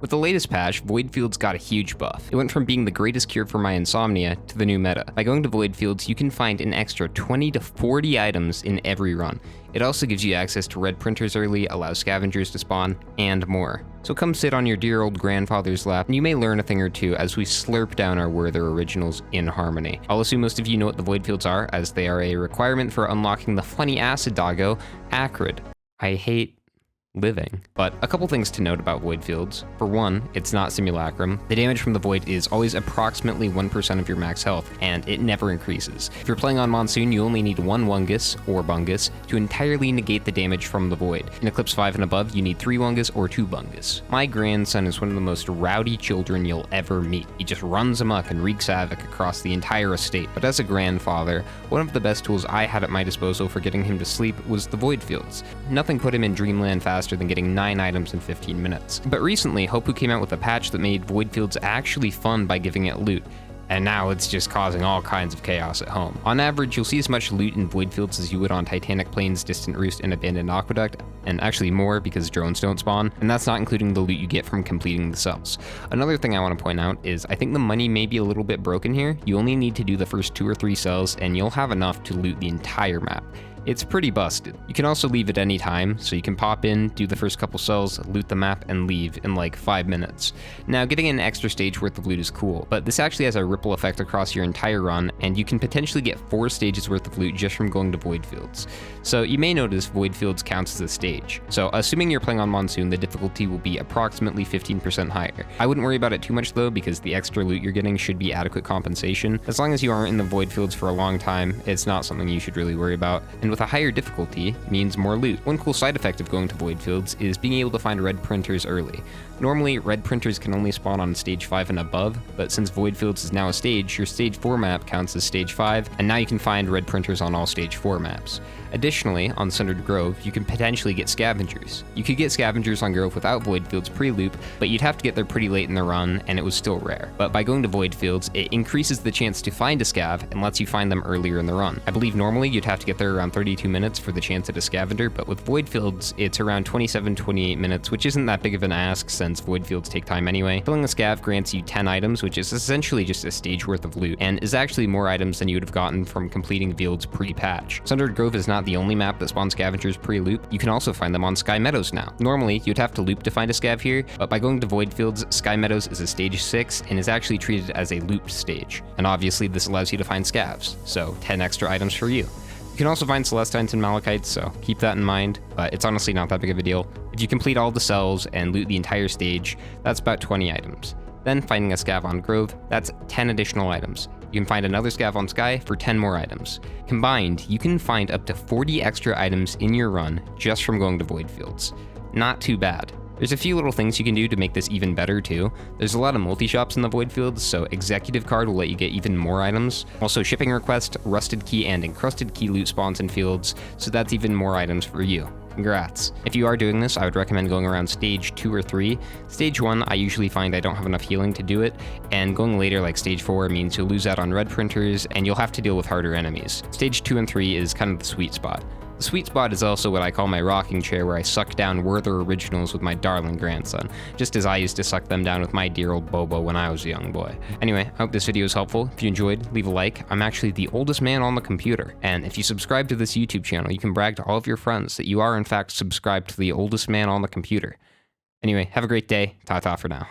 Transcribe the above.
With the latest patch, Void Fields got a huge buff. It went from being the greatest cure for my insomnia to the new meta. By going to Void Fields, you can find an extra 20 to 40 items in every run. It also gives you access to red printers early, allows scavengers to spawn, and more. So come sit on your dear old grandfather's lap, and you may learn a thing or two as we slurp down our Werther originals in harmony. I'll assume most of you know what the Void Fields are, as they are a requirement for unlocking the funny acid doggo, Acrid. I hate living. But a couple things to note about Void Fields. For one, it's not Simulacrum. The damage from the Void is always approximately 1% of your max health, and it never increases. If you're playing on Monsoon, you only need 1 Wungus, or Bungus, to entirely negate the damage from the Void. In Eclipse 5 and above, you need 3 Wungus or 2 Bungus. My grandson is one of the most rowdy children you'll ever meet. He just runs amok and wreaks havoc across the entire estate. But as a grandfather, one of the best tools I had at my disposal for getting him to sleep was the Void Fields. Nothing put him in dreamland faster than getting 9 items in 15 minutes. But recently, Hopoo came out with a patch that made Void Fields actually fun by giving it loot, and now it's just causing all kinds of chaos at home. On average, you'll see as much loot in Void Fields as you would on Titanic Plains, Distant Roost, and Abandoned Aqueduct, and actually more because drones don't spawn, and that's not including the loot you get from completing the cells. Another thing I want to point out is I think the money may be a little bit broken here. You only need to do the first 2 or 3 cells, and you'll have enough to loot the entire map. It's pretty busted. You can also leave at any time, so you can pop in, do the first couple cells, loot the map, and leave in like 5 minutes. Now, getting an extra stage worth of loot is cool, but this actually has a ripple effect across your entire run, and you can potentially get 4 stages worth of loot just from going to Void Fields. So you may notice Void Fields counts as a stage. So assuming you're playing on Monsoon, the difficulty will be approximately 15% higher. I wouldn't worry about it too much though, because the extra loot you're getting should be adequate compensation. As long as you aren't in the Void Fields for a long time, it's not something you should really worry about. And with a higher difficulty means more loot. One cool side effect of going to Void Fields is being able to find red printers early. Normally, red printers can only spawn on stage 5 and above, but since Void Fields is now a stage, your stage 4 map counts as stage 5, and now you can find red printers on all stage 4 maps. Additionally, on Sundered Grove, you can potentially get Scavengers. You could get Scavengers on Grove without Void Fields pre-loop, but you'd have to get there pretty late in the run, and it was still rare. But by going to Void Fields, it increases the chance to find a Scav and lets you find them earlier in the run. I believe normally you'd have to get there around 32 minutes for the chance at a Scavenger, but with Void Fields, it's around 27-28 minutes, which isn't that big of an ask since Void Fields take time anyway. Filling a Scav grants you 10 items, which is essentially just a stage worth of loot, and is actually more items than you would have gotten from completing fields pre-patch. Sundered Grove is not the only map that spawns Scavengers pre-loop. You can also find them on Sky Meadows now. Normally, you'd have to loop to find a Scav here, but by going to Void Fields, Sky Meadows is a stage 6 and is actually treated as a looped stage. And obviously, this allows you to find Scavs, so 10 extra items for you. You can also find Celestines and Malachites, so keep that in mind, but it's honestly not that big of a deal. If you complete all the cells and loot the entire stage, that's about 20 items. Then finding a Scav on Grove, that's 10 additional items. You can find another Scav on Sky for 10 more items. Combined, you can find up to 40 extra items in your run just from going to Void Fields. Not too bad. There's a few little things you can do to make this even better too. There's a lot of multi-shops in the Void Fields, so Executive Card will let you get even more items. Also Shipping Request, Rusted Key, and Encrusted Key loot spawns in fields, so that's even more items for you. Congrats. If you are doing this, I would recommend going around stage 2 or 3. Stage 1, I usually find I don't have enough healing to do it, and going later like stage 4 means you'll lose out on red printers, and you'll have to deal with harder enemies. Stage 2 and 3 is kind of the sweet spot. The sweet spot is also what I call my rocking chair, where I suck down Werther originals with my darling grandson, just as I used to suck them down with my dear old Bobo when I was a young boy. Anyway, I hope this video was helpful. If you enjoyed, leave a like. I'm actually the oldest man on the computer, and if you subscribe to this YouTube channel, you can brag to all of your friends that you are in fact subscribed to the oldest man on the computer. Anyway, have a great day. Ta-ta for now.